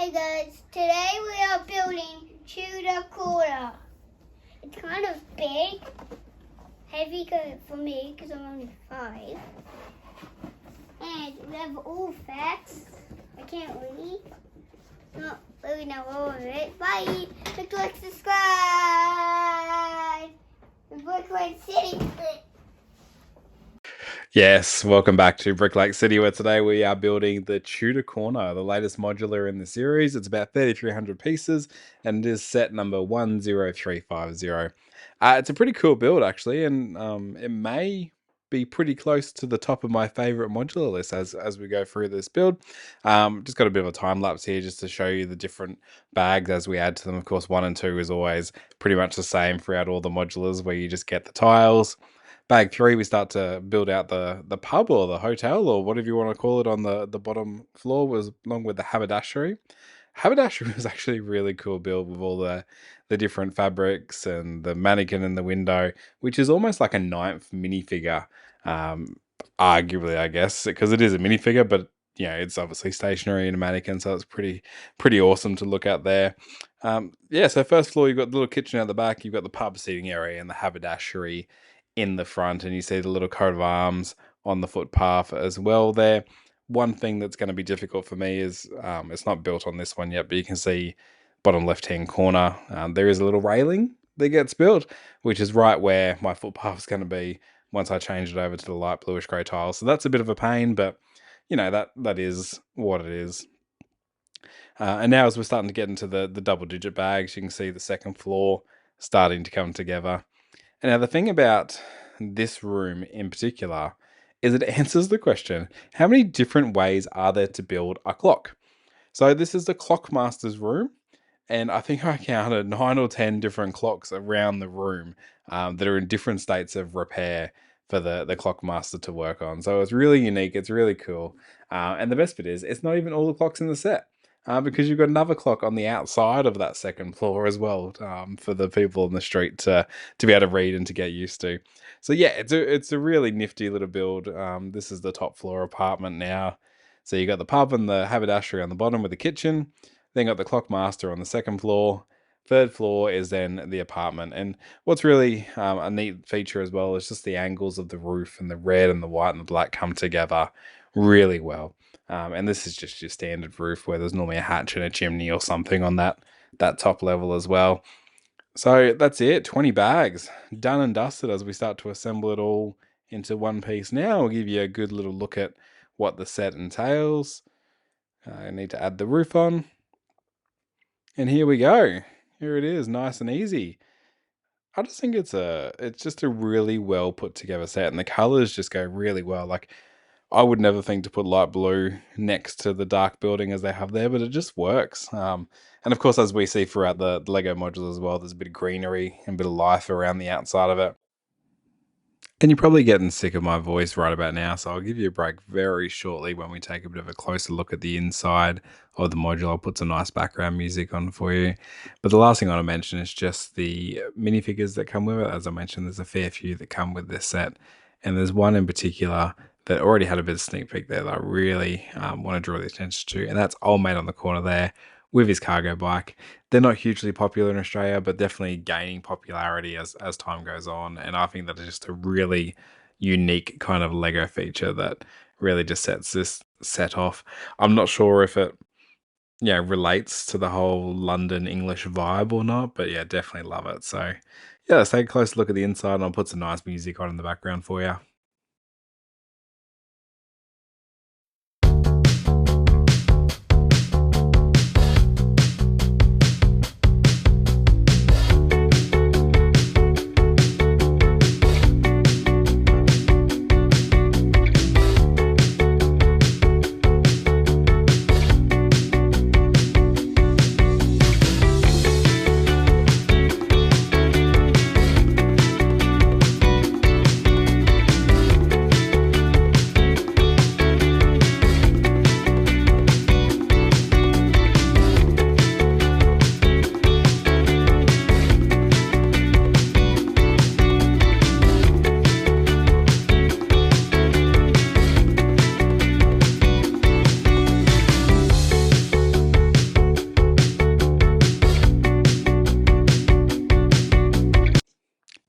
Hey guys, today we are building Tudor Corner. It's kind of big, heavy for me because I'm only 5. And we have all facts. I can't read. Not really know all of it. Bye. Click like, subscribe. And Brickway City. Yes, welcome back to Brick Lake City, where today we are building the Tudor Corner, the latest modular in the series. It's about 3,300 pieces, and it is set number 10350. It's a pretty cool build, actually, and it may be pretty close to the top of my favorite modular list as we go through this build. Just got a bit of a time lapse here just to show you the different bags as we add to them. Of course, 1 and 2 is always pretty much the same throughout all the modulars, where you just get the tiles. Bag 3, we start to build out the pub or the hotel or whatever you want to call it on the bottom floor, was along with the haberdashery. Haberdashery was actually a really cool build with all the different fabrics and the mannequin in the window, which is almost like a 9th minifigure, arguably, I guess, because it is a minifigure, but it's obviously stationary and a mannequin, so it's pretty awesome to look at there. So first floor, you've got the little kitchen out the back, you've got the pub seating area and the haberdashery in the front, and you see the little coat of arms on the footpath as well there. One thing that's going to be difficult for me is it's not built on this one yet, but you can see bottom left hand corner, there is a little railing that gets built, which is right where my footpath is going to be once I change it over to the light bluish grey tile. So that's a bit of a pain, but that is what it is. And now as we're starting to get into the double digit bags, you can see the second floor starting to come together. And now the thing about this room in particular is it answers the question, how many different ways are there to build a clock? So this is the Clockmaster's room, and I think I counted 9 or 10 different clocks around the room that are in different states of repair for the Clockmaster to work on. So it's really unique, it's really cool. And the best bit is, it's not even all the clocks in the set. Because you've got another clock on the outside of that second floor as well, for the people on the street to be able to read and to get used to. So yeah, it's a really nifty little build. This is the top floor apartment now. So you got the pub and the haberdashery on the bottom with the kitchen. Then got the Clockmaster on the second floor. Third floor is then the apartment. And what's really a neat feature as well is just the angles of the roof, and the red and the white and the black come together really well. And this is just your standard roof where there's normally a hatch and a chimney or something on that top level as well. So that's it, 20 bags done and dusted as we start to assemble it all into one piece. Now I'll give you a good little look at what the set entails. I need to add the roof on. And here we go. Here it is, nice and easy. I just think it's just a really well put together set, and the colors just go really well. Like, I would never think to put light blue next to the dark building as they have there, but it just works. And of course, as we see throughout the Lego modules as well, there's a bit of greenery and a bit of life around the outside of it. And you're probably getting sick of my voice right about now, so I'll give you a break very shortly when we take a bit of a closer look at the inside of the module. I'll put some nice background music on for you. But the last thing I want to mention is just the minifigures that come with it. As I mentioned, there's a fair few that come with this set, and there's one in particular that already had a bit of sneak peek there that I really want to draw the attention to, and that's Old Mate on the corner there with his cargo bike. They're not hugely popular in Australia, but definitely gaining popularity as time goes on, and I think that is just a really unique kind of Lego feature that really just sets this set off. I'm not sure if it relates to the whole London English vibe or not, but yeah, definitely love it. So yeah, let's take a close look at the inside, and I'll put some nice music on in the background for you.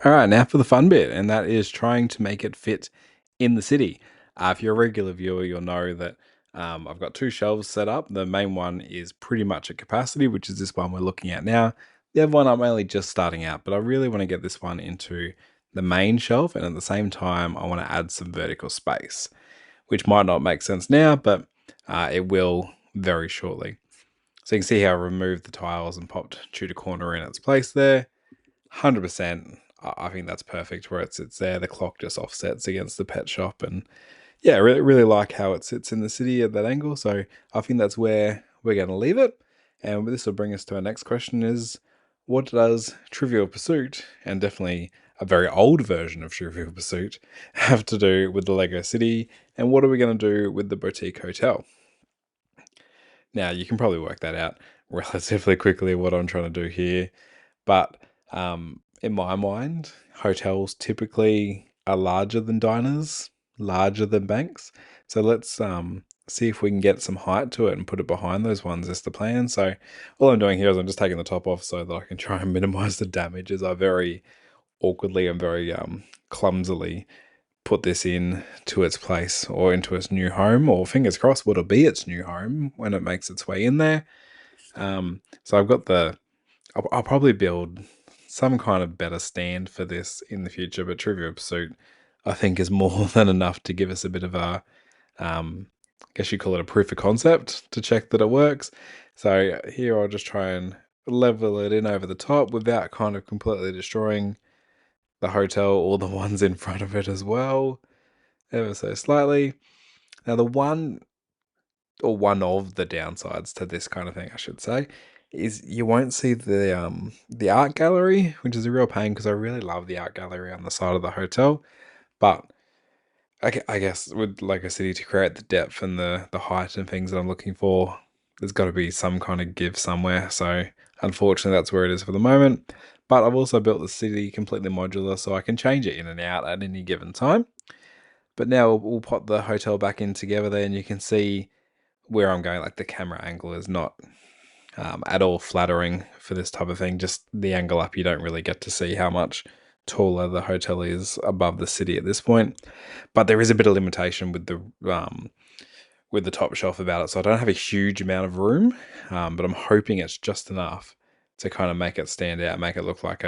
All right, now for the fun bit, and that is trying to make it fit in the city. If you're a regular viewer, you'll know that I've got two shelves set up. The main one is pretty much at capacity, which is this one we're looking at now. The other one I'm only just starting out, but I really want to get this one into the main shelf, and at the same time, I want to add some vertical space, which might not make sense now, but it will very shortly. So you can see how I removed the tiles and popped Tudor Corner in its place there. 100%. I think that's perfect where it sits there. The clock just offsets against the pet shop, and yeah, I really like how it sits in the city at that angle. So I think that's where we're going to leave it. And this will bring us to our next question: is what does Trivial Pursuit, and definitely a very old version of Trivial Pursuit, have to do with the Lego City? And what are we going to do with the boutique hotel? Now you can probably work that out relatively quickly what I'm trying to do here. But in my mind, hotels typically are larger than diners, larger than banks. So let's see if we can get some height to it and put it behind those ones as the plan. So all I'm doing here is I'm just taking the top off so that I can try and minimize the damage as I very awkwardly and very clumsily put this in to its place or into its new home, or fingers crossed what'll be its new home when it makes its way in there. So I've got I'll probably build some kind of better stand for this in the future, but Trivial Pursuit, I think, is more than enough to give us a bit of a, I guess you call it a proof of concept to check that it works. So here I'll just try and level it in over the top without kind of completely destroying the hotel or the ones in front of it as well, ever so slightly. Now the one of the downsides to this kind of thing, I should say, is you won't see the art gallery, which is a real pain because I really love the art gallery on the side of the hotel. But I guess with Lego City, to create the depth and the height and things that I'm looking for, there's got to be some kind of give somewhere. So unfortunately, that's where it is for the moment. But I've also built the city completely modular, so I can change it in and out at any given time. But now we'll pop the hotel back in together there, and you can see where I'm going. Like the camera angle is not at all flattering for this type of thing. Just the angle up, you don't really get to see how much taller the hotel is above the city at this point. But there is a bit of limitation with the top shelf about it, so I don't have a huge amount of room, but I'm hoping it's just enough to kind of make it stand out, make it look like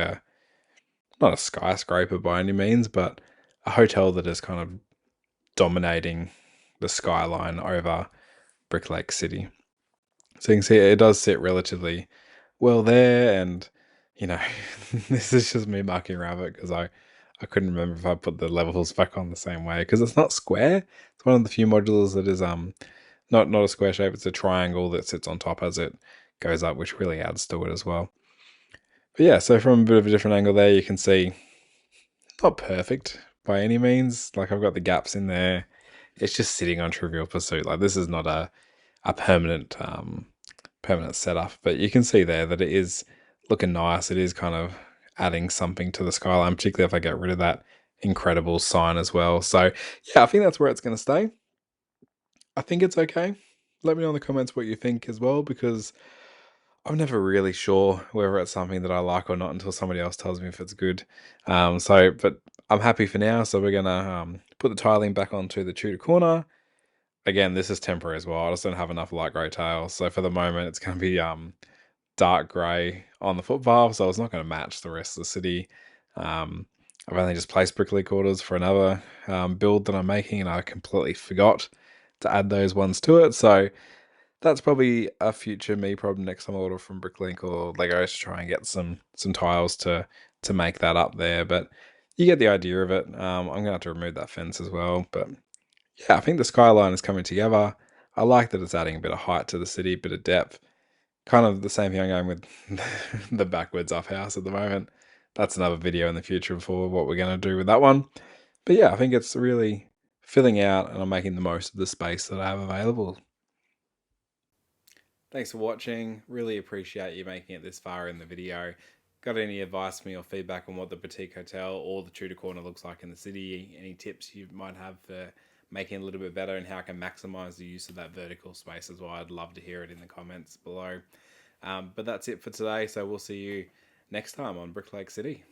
not a skyscraper by any means, but a hotel that is kind of dominating the skyline over Brick Lake City. So you can see it does sit relatively well there, and you know, this is just me mucking around with it because I couldn't remember if I put the levels back on the same way because it's not square. It's one of the few modulars that is not a square shape. It's a triangle that sits on top as it goes up, which really adds to it as well. But yeah, so from a bit of a different angle there, you can see not perfect by any means. Like I've got the gaps in there. It's just sitting on Trivial Pursuit. Like this is not a permanent permanent setup, but you can see there that it is looking nice. It is kind of adding something to the skyline, particularly if I get rid of that incredible sign as well. So yeah, I think that's where it's going to stay. I think it's okay. Let me know in the comments what you think as well, because I'm never really sure whether it's something that I like or not until somebody else tells me if it's good. But I'm happy for now. So we're gonna put the tiling back onto the Tudor Corner. Again, this is temporary as well. I just don't have enough light grey tiles. So for the moment, it's going to be dark grey on the footpath. So it's not going to match the rest of the city. I've only just placed brickley quarters for another build that I'm making, and I completely forgot to add those ones to it. So that's probably a future me problem next time I order from Bricklink or Lego to try and get some tiles to make that up there. But you get the idea of it. I'm going to have to remove that fence as well. But yeah, I think the skyline is coming together. I like that it's adding a bit of height to the city, a bit of depth. Kind of the same thing I'm going with the backwards up house at the moment. That's another video in the future for what we're going to do with that one. But yeah, I think it's really filling out and I'm making the most of the space that I have available. Thanks for watching. Really appreciate you making it this far in the video. Got any advice for me or feedback on what the boutique hotel or the Tudor Corner looks like in the city? Any tips you might have for making it a little bit better and how I can maximize the use of that vertical space as well? I'd love to hear it in the comments below. But that's it for today. So we'll see you next time on Brick Lake City.